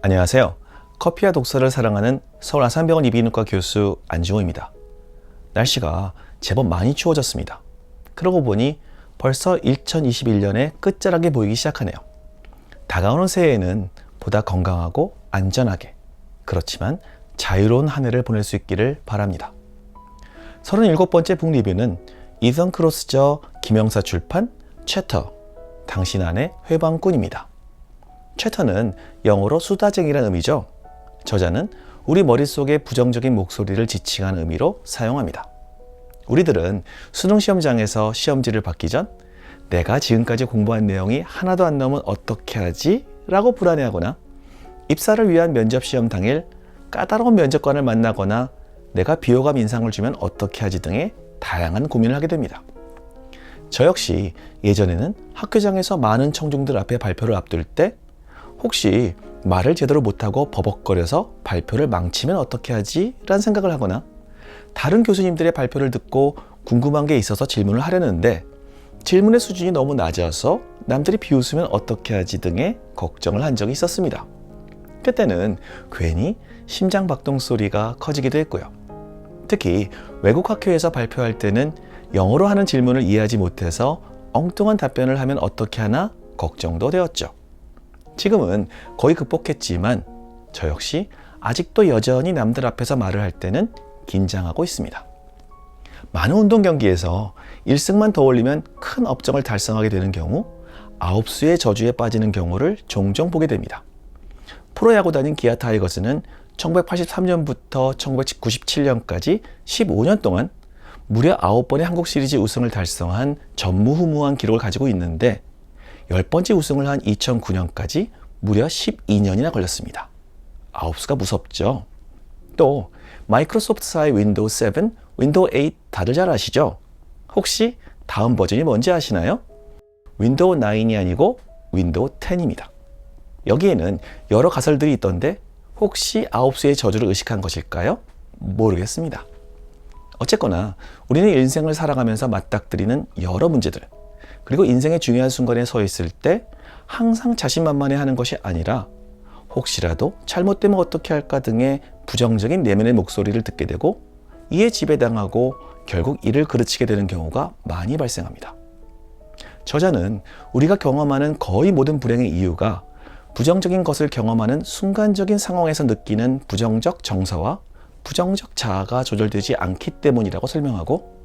안녕하세요. 커피와 독서를 사랑하는 서울 아산병원 이비인후과 교수 안중호입니다. 날씨가 제법 많이 추워졌습니다. 그러고 보니 벌써 2021년의 끝자락이 보이기 시작하네요. 다가오는 새해에는 보다 건강하고 안전하게, 그렇지만 자유로운 한 해를 보낼 수 있기를 바랍니다. 37번째 북 리뷰는 이선 크로스저 김영사 출판 채터, 당신 안의 회방꾼입니다. 채터는 영어로 수다쟁이란 의미죠. 저자는 우리 머릿속의 부정적인 목소리를 지칭하는 의미로 사용합니다. 우리들은 수능 시험장에서 시험지를 받기 전 내가 지금까지 공부한 내용이 하나도 안 나오면 어떻게 하지? 라고 불안해하거나 입사를 위한 면접 시험 당일 까다로운 면접관을 만나거나 내가 비호감 인상을 주면 어떻게 하지 등의 다양한 고민을 하게 됩니다. 저 역시 예전에는 학교장에서 많은 청중들 앞에 발표를 앞둘 때 혹시 말을 제대로 못하고 버벅거려서 발표를 망치면 어떻게 하지? 라는 생각을 하거나 다른 교수님들의 발표를 듣고 궁금한 게 있어서 질문을 하려는데 질문의 수준이 너무 낮아서 남들이 비웃으면 어떻게 하지 등의 걱정을 한 적이 있었습니다. 그때는 괜히 심장박동 소리가 커지기도 했고요. 특히 외국 학회에서 발표할 때는 영어로 하는 질문을 이해하지 못해서 엉뚱한 답변을 하면 어떻게 하나 걱정도 되었죠. 지금은 거의 극복했지만 저 역시 아직도 여전히 남들 앞에서 말을 할 때는 긴장하고 있습니다. 많은 운동 경기에서 1승만 더 올리면 큰 업적을 달성하게 되는 경우 9수의 저주에 빠지는 경우를 종종 보게 됩니다. 프로야구단인 기아 타이거즈는 1983년부터 1997년까지 15년 동안 무려 9번의 한국 시리즈 우승을 달성한 전무후무한 기록을 가지고 있는데 10번째 우승을 한 2009년까지 무려 12년이나 걸렸습니다. 9수가 무섭죠? 또 마이크로소프트사의 윈도우 7, 윈도우 8 다들 잘 아시죠? 혹시 다음 버전이 뭔지 아시나요? 윈도우 9이 아니고 윈도우 10입니다. 여기에는 여러 가설들이 있던데 혹시 9수의 저주를 의식한 것일까요? 모르겠습니다. 어쨌거나 우리는 인생을 살아가면서 맞닥뜨리는 여러 문제들, 그리고 인생의 중요한 순간에 서 있을 때 항상 자신만만해하는 것이 아니라 혹시라도 잘못되면 어떻게 할까 등의 부정적인 내면의 목소리를 듣게 되고 이에 지배당하고 결국 이를 그르치게 되는 경우가 많이 발생합니다. 저자는 우리가 경험하는 거의 모든 불행의 이유가 부정적인 것을 경험하는 순간적인 상황에서 느끼는 부정적 정서와 부정적 자아가 조절되지 않기 때문이라고 설명하고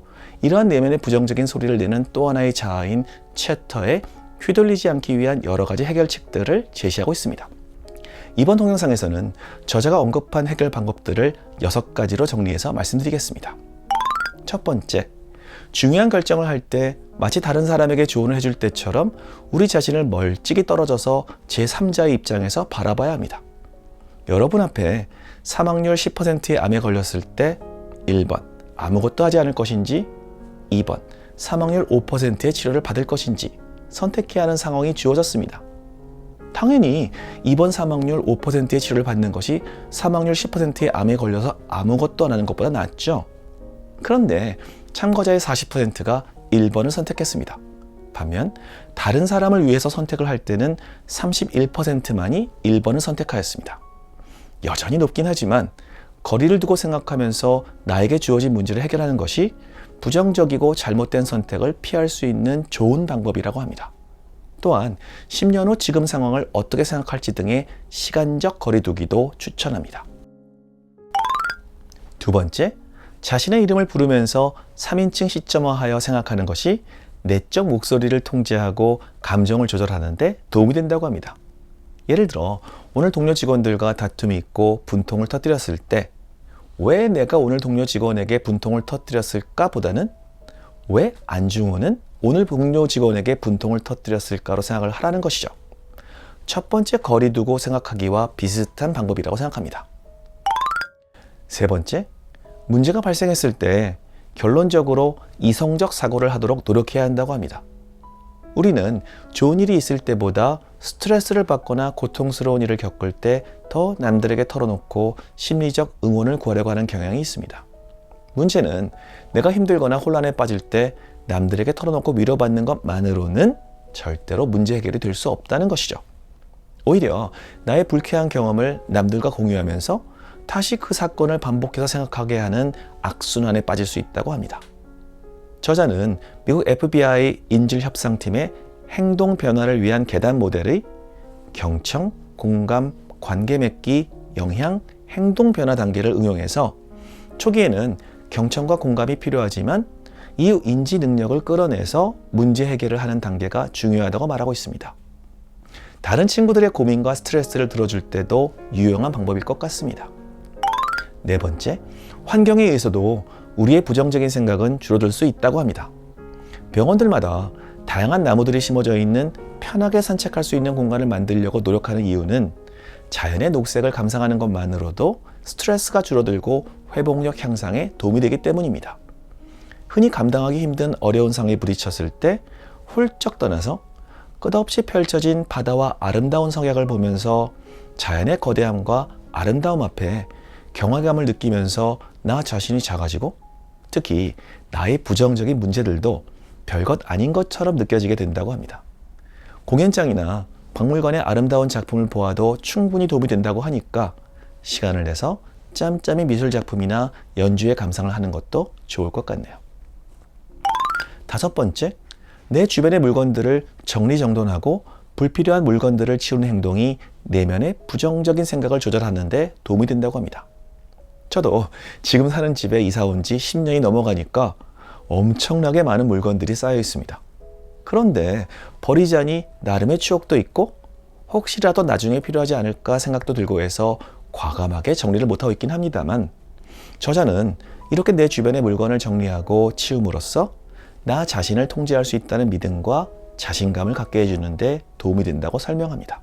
이러한 내면의 부정적인 소리를 내는 또 하나의 자아인 채터에 휘둘리지 않기 위한 여러 가지 해결책들을 제시하고 있습니다. 이번 동영상에서는 저자가 언급한 해결 방법들을 6가지로 정리해서 말씀드리겠습니다. 첫 번째, 중요한 결정을 할 때 마치 다른 사람에게 조언을 해줄 때처럼 우리 자신을 멀찍이 떨어져서 제3자의 입장에서 바라봐야 합니다. 여러분 앞에 사망률 10%의 암에 걸렸을 때 1번, 아무것도 하지 않을 것인지 2번, 사망률 5%의 치료를 받을 것인지 선택해야 하는 상황이 주어졌습니다. 당연히 2번 사망률 5%의 치료를 받는 것이 사망률 10%의 암에 걸려서 아무것도 안 하는 것보다 낫죠. 그런데 참가자의 40%가 1번을 선택했습니다. 반면 다른 사람을 위해서 선택을 할 때는 31%만이 1번을 선택하였습니다. 여전히 높긴 하지만 거리를 두고 생각하면서 나에게 주어진 문제를 해결하는 것이 부정적이고 잘못된 선택을 피할 수 있는 좋은 방법이라고 합니다. 또한 10년 후 지금 상황을 어떻게 생각할지 등의 시간적 거리두기도 추천합니다. 두 번째, 자신의 이름을 부르면서 3인칭 시점화하여 생각하는 것이 내적 목소리를 통제하고 감정을 조절하는 데 도움이 된다고 합니다. 예를 들어 오늘 동료 직원들과 다툼이 있고 분통을 터뜨렸을 때 왜 내가 오늘 동료 직원에게 분통을 터뜨렸을까 보다는 왜 안중호는 오늘 동료 직원에게 분통을 터뜨렸을까로 생각을 하라는 것이죠. 첫 번째 거리 두고 생각하기와 비슷한 방법이라고 생각합니다. 세 번째, 문제가 발생했을 때 결론적으로 이성적 사고를 하도록 노력해야 한다고 합니다. 우리는 좋은 일이 있을 때보다 스트레스를 받거나 고통스러운 일을 겪을 때 더 남들에게 털어놓고 심리적 응원을 구하려고 하는 경향이 있습니다. 문제는 내가 힘들거나 혼란에 빠질 때 남들에게 털어놓고 위로받는 것만으로는 절대로 문제 해결이 될 수 없다는 것이죠. 오히려 나의 불쾌한 경험을 남들과 공유하면서 다시 그 사건을 반복해서 생각하게 하는 악순환에 빠질 수 있다고 합니다. 저자는 미국 FBI 인질협상팀의 행동 변화를 위한 계단 모델의 경청, 공감, 관계 맺기, 영향, 행동 변화 단계를 응용해서 초기에는 경청과 공감이 필요하지만 이후 인지 능력을 끌어내서 문제 해결을 하는 단계가 중요하다고 말하고 있습니다. 다른 친구들의 고민과 스트레스를 들어줄 때도 유용한 방법일 것 같습니다. 네 번째, 환경에 의해서도 우리의 부정적인 생각은 줄어들 수 있다고 합니다. 병원들마다 다양한 나무들이 심어져 있는 편하게 산책할 수 있는 공간을 만들려고 노력하는 이유는 자연의 녹색을 감상하는 것만으로도 스트레스가 줄어들고 회복력 향상에 도움이 되기 때문입니다. 흔히 감당하기 힘든 어려운 상황에 부딪혔을 때 훌쩍 떠나서 끝없이 펼쳐진 바다와 아름다운 석양을 보면서 자연의 거대함과 아름다움 앞에 경외감을 느끼면서 나 자신이 작아지고 특히 나의 부정적인 문제들도 별것 아닌 것처럼 느껴지게 된다고 합니다. 공연장이나 박물관의 아름다운 작품을 보아도 충분히 도움이 된다고 하니까 시간을 내서 짬짬이 미술 작품이나 연주에 감상을 하는 것도 좋을 것 같네요. 다섯 번째, 내 주변의 물건들을 정리정돈하고 불필요한 물건들을 치우는 행동이 내면의 부정적인 생각을 조절하는 데 도움이 된다고 합니다. 저도 지금 사는 집에 이사 온 지 10년이 넘어가니까 엄청나게 많은 물건들이 쌓여 있습니다. 그런데 버리자니 나름의 추억도 있고 혹시라도 나중에 필요하지 않을까 생각도 들고 해서 과감하게 정리를 못하고 있긴 합니다만 저자는 이렇게 내 주변의 물건을 정리하고 치움으로써 나 자신을 통제할 수 있다는 믿음과 자신감을 갖게 해주는 데 도움이 된다고 설명합니다.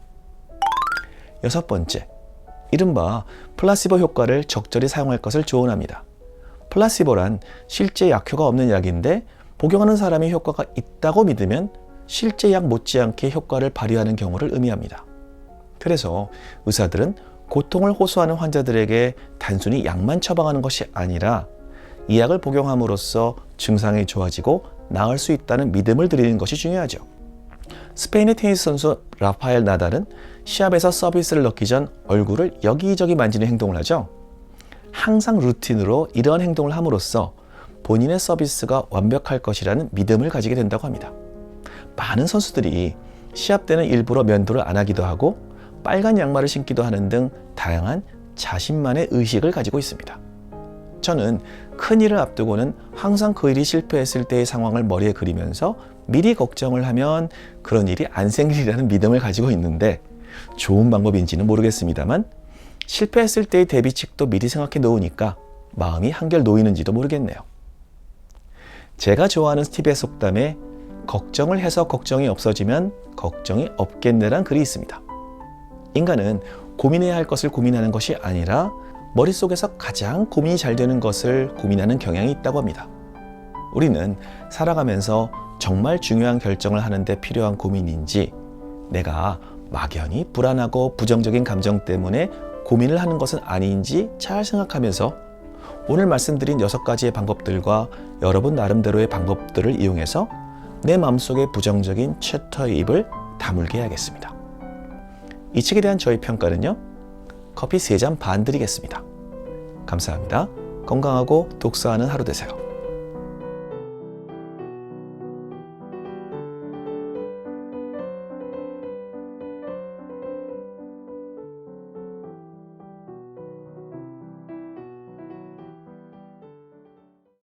여섯 번째, 이른바 플라시보 효과를 적절히 사용할 것을 조언합니다. 플라시보란 실제 약효가 없는 약인데 복용하는 사람이 효과가 있다고 믿으면 실제 약 못지않게 효과를 발휘하는 경우를 의미합니다. 그래서 의사들은 고통을 호소하는 환자들에게 단순히 약만 처방하는 것이 아니라 이 약을 복용함으로써 증상이 좋아지고 나을 수 있다는 믿음을 드리는 것이 중요하죠. 스페인의 테니스 선수 라파엘 나달은 시합에서 서비스를 넣기 전 얼굴을 여기저기 만지는 행동을 하죠. 항상 루틴으로 이러한 행동을 함으로써 본인의 서비스가 완벽할 것이라는 믿음을 가지게 된다고 합니다. 많은 선수들이 시합 때는 일부러 면도를 안 하기도 하고 빨간 양말을 신기도 하는 등 다양한 자신만의 의식을 가지고 있습니다. 저는 큰 일을 앞두고는 항상 그 일이 실패했을 때의 상황을 머리에 그리면서 미리 걱정을 하면 그런 일이 안 생기리라는 믿음을 가지고 있는데 좋은 방법인지는 모르겠습니다만 실패했을 때의 대비책도 미리 생각해 놓으니까 마음이 한결 놓이는지도 모르겠네요. 제가 좋아하는 스티브의 속담에 걱정을 해서 걱정이 없어지면 걱정이 없겠네란 글이 있습니다. 인간은 고민해야 할 것을 고민하는 것이 아니라 머릿속에서 가장 고민이 잘 되는 것을 고민하는 경향이 있다고 합니다. 우리는 살아가면서 정말 중요한 결정을 하는데 필요한 고민인지 내가 막연히 불안하고 부정적인 감정 때문에 고민을 하는 것은 아닌지 잘 생각하면서 오늘 말씀드린 6가지의 방법들과 여러분 나름대로의 방법들을 이용해서 내 마음속의 부정적인 챕터의 입을 다물게 해야겠습니다. 이 책에 대한 저의 평가는요, 커피 3잔 반 드리겠습니다. 감사합니다. 건강하고 독서하는 하루 되세요.